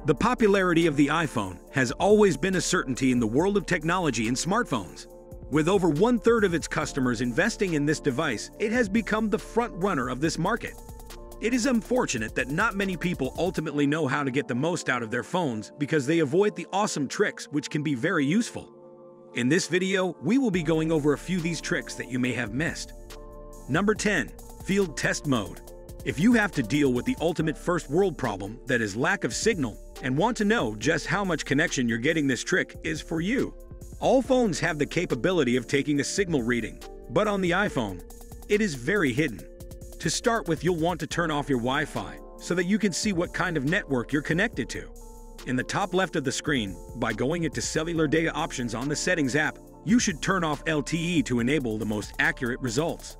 The popularity of the iPhone has always been a certainty in the world of technology and smartphones. With over 1/3 of its customers investing in this device, it has become the front runner of this market. It is unfortunate that not many people ultimately know how to get the most out of their phones because they avoid the awesome tricks which can be very useful. In this video, we will be going over a few of these tricks that you may have missed. Number 10. Field Test Mode. If you have to deal with the ultimate first world problem, that is lack of signal, and want to know just how much connection you're getting, this trick is for you. All phones have the capability of taking a signal reading, but on the iPhone, it is very hidden. To start with, you'll want to turn off your Wi-Fi so that you can see what kind of network you're connected to. In the top left of the screen, by going into Cellular Data Options on the Settings app, you should turn off LTE to enable the most accurate results.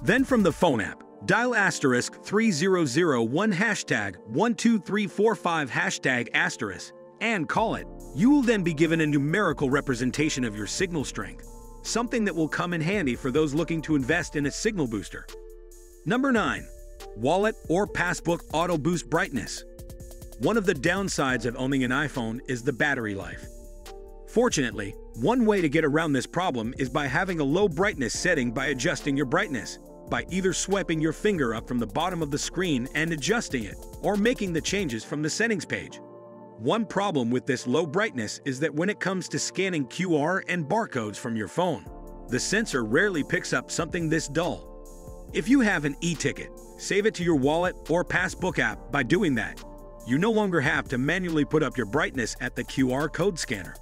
Then from the phone app, dial *3001 #12345 and call it. You will then be given a numerical representation of your signal strength, something that will come in handy for those looking to invest in a signal booster. Number 9. Wallet or Passbook Auto Boost Brightness. One of the downsides of owning an iPhone is the battery life. Fortunately, one way to get around this problem is by having a low brightness setting by adjusting your brightness, by either swiping your finger up from the bottom of the screen and adjusting it, or making the changes from the settings page. One problem with this low brightness is that when it comes to scanning QR and barcodes from your phone, the sensor rarely picks up something this dull. If you have an e-ticket, save it to your wallet or Passbook app. By doing that, you no longer have to manually put up your brightness at the QR code scanner,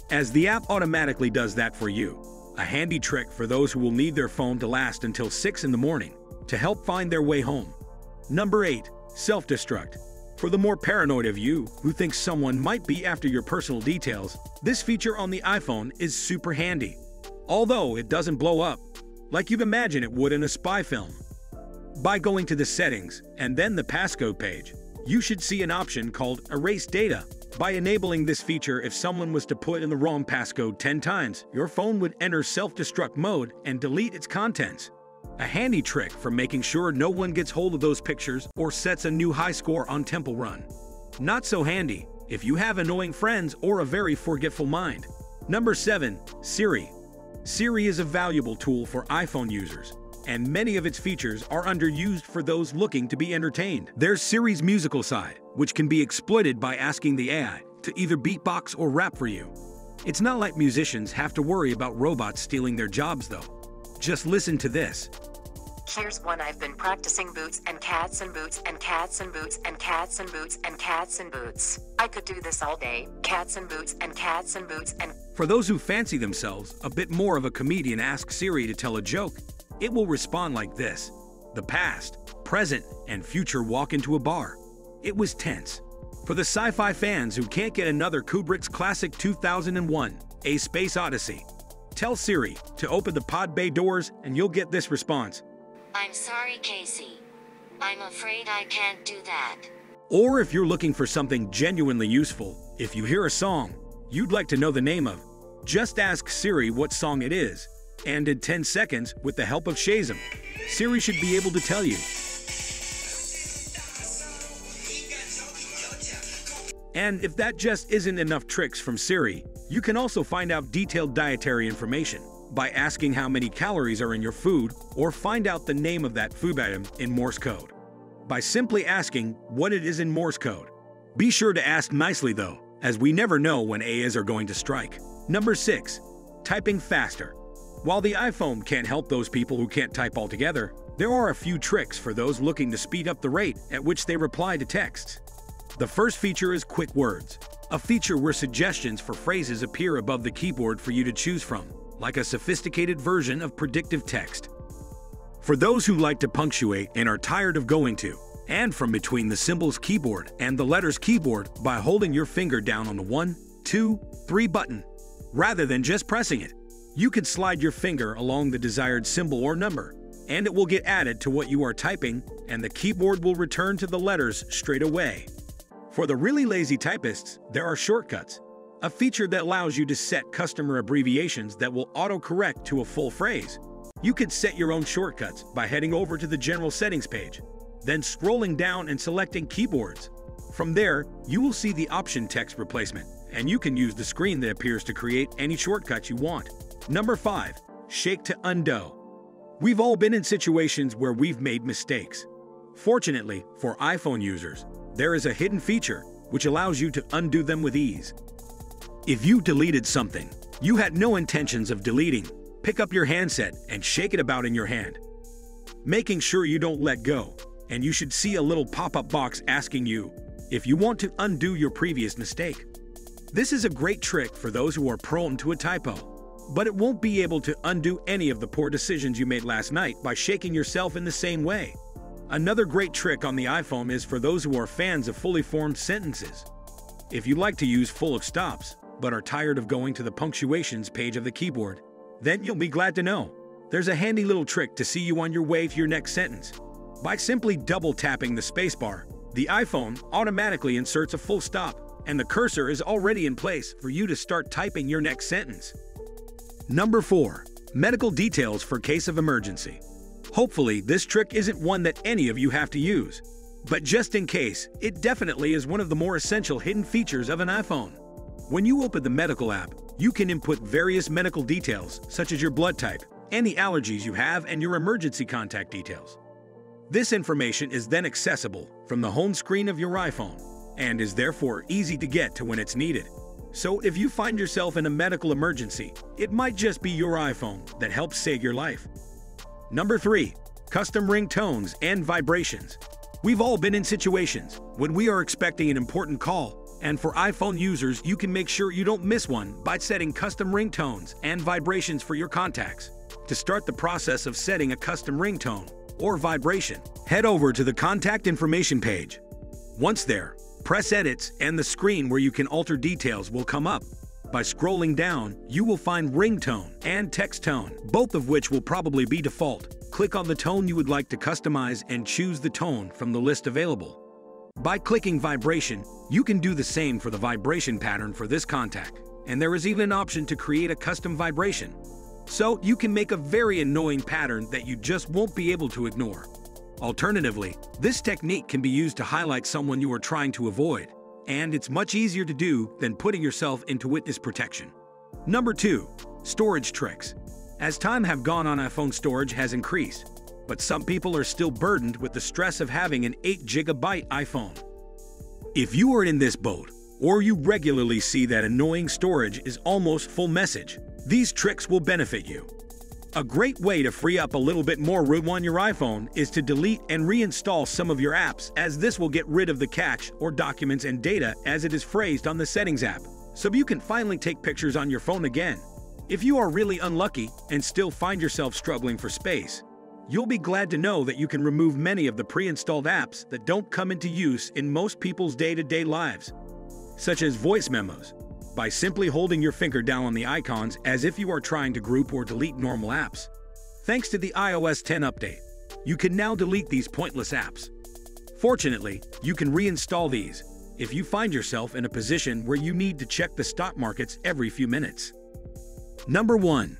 as the app automatically does that for you. A handy trick for those who will need their phone to last until 6 in the morning to help find their way home. Number 8. Self-Destruct. For the more paranoid of you who thinks someone might be after your personal details, this feature on the iPhone is super handy. Although it doesn't blow up like you'd imagine it would in a spy film. By going to the settings and then the passcode page, you should see an option called Erase Data. By enabling this feature, if someone was to put in the wrong passcode 10 times, your phone would enter self-destruct mode and delete its contents. A handy trick for making sure no one gets hold of those pictures or sets a new high score on Temple Run. Not so handy if you have annoying friends or a very forgetful mind. Number 7. Siri. Siri is a valuable tool for iPhone users, and many of its features are underused for those looking to be entertained. There's Siri's musical side, which can be exploited by asking the AI to either beatbox or rap for you. It's not like musicians have to worry about robots stealing their jobs though. Just listen to this. Here's one. I've been practicing boots and cats and boots and cats and boots and cats and boots and cats and boots. I could do this all day. Cats and boots and cats and boots and... For those who fancy themselves a bit more of a comedian, ask Siri to tell a joke. It will respond like this. The past, present, and future walk into a bar. It was tense. For the sci-fi fans who can't get another Kubrick's classic 2001, A Space Odyssey, tell Siri to open the pod bay doors and you'll get this response. I'm sorry, Casey. I'm afraid I can't do that. Or if you're looking for something genuinely useful, if you hear a song you'd like to know the name of, just ask Siri what song it is, and in 10 seconds, with the help of Shazam, Siri should be able to tell you. And if that just isn't enough tricks from Siri, you can also find out detailed dietary information by asking how many calories are in your food, or find out the name of that food item in Morse code by simply asking what it is in Morse code. Be sure to ask nicely though, as we never know when AIs are going to strike. Number 6. Typing faster. While the iPhone can't help those people who can't type altogether, there are a few tricks for those looking to speed up the rate at which they reply to texts. The first feature is Quick Words, a feature where suggestions for phrases appear above the keyboard for you to choose from, like a sophisticated version of predictive text. For those who like to punctuate and are tired of going to and from between the symbols keyboard and the letters keyboard by holding your finger down on the 1, 2, 3 button, rather than just pressing it, you can slide your finger along the desired symbol or number, and it will get added to what you are typing, and the keyboard will return to the letters straight away. For the really lazy typists, there are shortcuts, a feature that allows you to set customer abbreviations that will autocorrect to a full phrase. You could set your own shortcuts by heading over to the General Settings page, then scrolling down and selecting Keyboards. From there, you will see the option text replacement, and you can use the screen that appears to create any shortcuts you want. Number 5. Shake to undo. We've all been in situations where we've made mistakes. Fortunately, for iPhone users, there is a hidden feature which allows you to undo them with ease. If you deleted something you had no intentions of deleting, pick up your handset and shake it about in your hand, making sure you don't let go, and you should see a little pop-up box asking you if you want to undo your previous mistake. This is a great trick for those who are prone to a typo, but it won't be able to undo any of the poor decisions you made last night by shaking yourself in the same way. Another great trick on the iPhone is for those who are fans of fully formed sentences. If you like to use full of stops, but are tired of going to the punctuations page of the keyboard, then you'll be glad to know there's a handy little trick to see you on your way to your next sentence. By simply double-tapping the spacebar, the iPhone automatically inserts a full stop, and the cursor is already in place for you to start typing your next sentence. Number 4. Medical details for case of emergency. Hopefully, this trick isn't one that any of you have to use, but just in case, it definitely is one of the more essential hidden features of an iPhone. When you open the medical app, you can input various medical details such as your blood type, any allergies you have, and your emergency contact details. This information is then accessible from the home screen of your iPhone and is therefore easy to get to when it's needed. So if you find yourself in a medical emergency, it might just be your iPhone that helps save your life. Number 3. Custom ringtones and vibrations. We've all been in situations when we are expecting an important call, and for iPhone users, you can make sure you don't miss one by setting custom ringtones and vibrations for your contacts. To start the process of setting a custom ringtone or vibration, head over to the contact information page. Once there, press Edits and the screen where you can alter details will come up. By scrolling down, you will find ringtone and text tone, both of which will probably be default. Click on the tone you would like to customize and choose the tone from the list available. By clicking vibration, you can do the same for the vibration pattern for this contact, and there is even an option to create a custom vibration. So you can make a very annoying pattern that you just won't be able to ignore. Alternatively, this technique can be used to highlight someone you are trying to avoid, and it's much easier to do than putting yourself into witness protection. Number 2. Storage tricks. As time have gone on, iPhone storage has increased, but some people are still burdened with the stress of having an 8GB iPhone. If you are in this boat, or you regularly see that annoying storage is almost full message, these tricks will benefit you. A great way to free up a little bit more room on your iPhone is to delete and reinstall some of your apps, as this will get rid of the cache or documents and data as it is phrased on the Settings app, so you can finally take pictures on your phone again. If you are really unlucky and still find yourself struggling for space, you'll be glad to know that you can remove many of the pre-installed apps that don't come into use in most people's day-to-day lives, such as voice memos, by simply holding your finger down on the icons as if you are trying to group or delete normal apps. Thanks to the iOS 10 update, you can now delete these pointless apps. Fortunately, you can reinstall these if you find yourself in a position where you need to check the stock markets every few minutes. Number 1.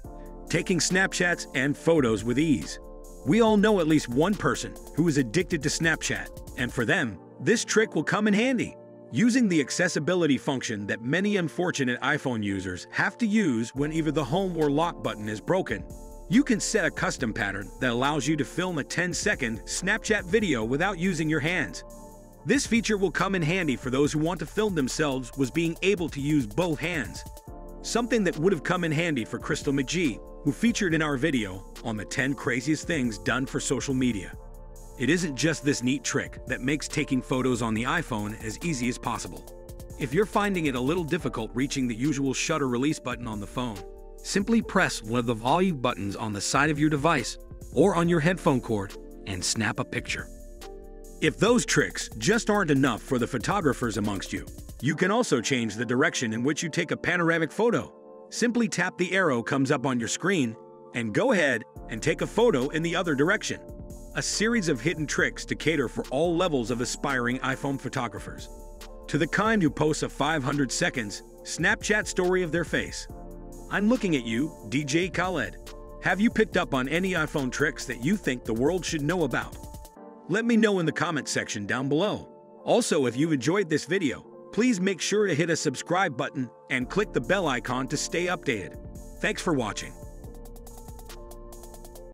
Taking Snapchats and photos with ease. We all know at least one person who is addicted to Snapchat, and for them, this trick will come in handy. Using the accessibility function that many unfortunate iPhone users have to use when either the home or lock button is broken, you can set a custom pattern that allows you to film a 10-second Snapchat video without using your hands. This feature will come in handy for those who want to film themselves with being able to use both hands. Something that would have come in handy for Crystal McGee, who featured in our video on the 10 craziest things done for social media. It isn't just this neat trick that makes taking photos on the iPhone as easy as possible. If you're finding it a little difficult reaching the usual shutter release button on the phone, simply press one of the volume buttons on the side of your device or on your headphone cord and snap a picture. If those tricks just aren't enough for the photographers amongst you, you can also change the direction in which you take a panoramic photo. Simply tap the arrow comes up on your screen and go ahead and take a photo in the other direction. A series of hidden tricks to cater for all levels of aspiring iPhone photographers. To the kind who posts a 500 seconds Snapchat story of their face. I'm looking at you, DJ Khaled. Have you picked up on any iPhone tricks that you think the world should know about? Let me know in the comment section down below. Also, if you've enjoyed this video, please make sure to hit a subscribe button and click the bell icon to stay updated. Thanks for watching.